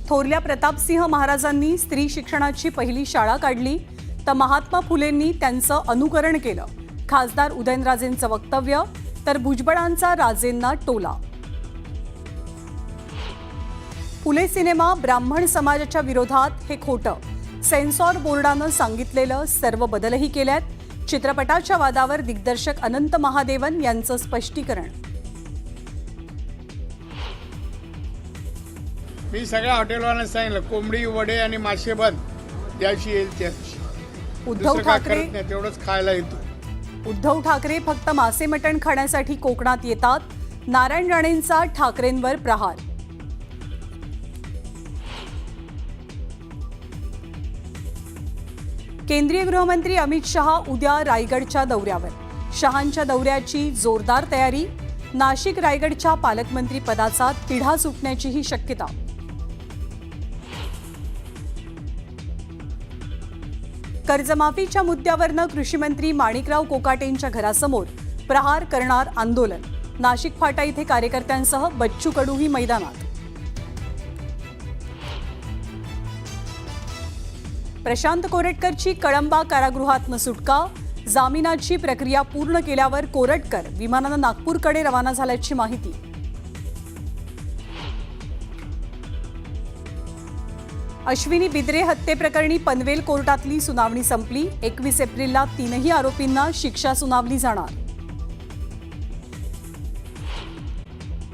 थोरल्या प्रतापसिंह महाराजांनी स्त्री शिक्षणाची पहिली शाळा काढली, तर महात्मा फुलेंनी त्यांचं अनुकरण केलं. खासदार उदयनराजेंचं वक्तव्य, तर भुजबळांचा राजेंना टोला. फुले सिनेमा ब्राह्मण समाजाच्या विरोधात हे खोटं. सेन्सॉर बोर्डानं सांगितलेलं सर्व बदलही केल्यात. चित्रपटाच्या वादावर दिग्दर्शक अनंत महादेवन यांचं स्पष्टीकरण. मी सगळ्या हॉटेलवाल्यांना सांगितलं कोंबडी वडे आणि मासे बंद, त्याशी येईल त्याशी. उद्धव ठाकरे तेवढंच खायला येतो. उद्धव ठाकरे फक्त मासे मटण खाण्यासाठी कोकणात येतात. नारायण राणेंचा ठाकरेंवर प्रहार. केंद्रीय गृहमंत्री अमित शहा उद्या रायगडच्या दौऱ्यावर. शहांच्या दौऱ्याची जोरदार तयारी. नाशिक रायगडच्या पालकमंत्री पदाचा तिढा सुटण्याचीही शक्यता. कर्जमाफीच्या मुद्द्यावरनं कृषीमंत्री माणिकराव कोकाटेंच्या घरासमोर प्रहार करणार आंदोलन. नाशिक फाटा इथे कार्यकर्त्यांसह बच्चू कडूही मैदानात. प्रशांत कोरटकरची कळंबा कारागृहातनं सुटका. जामिनाची प्रक्रिया पूर्ण केल्यावर कोरटकर विमानानं नागपूरकडे रवाना झाल्याची माहिती. अश्विनी बिद्रे हत्येप्रकरणी पनवेल कोर्टातली सुनावणी संपली. 21 एप्रिलला तीनही आरोपींना शिक्षा सुनावली जाणार.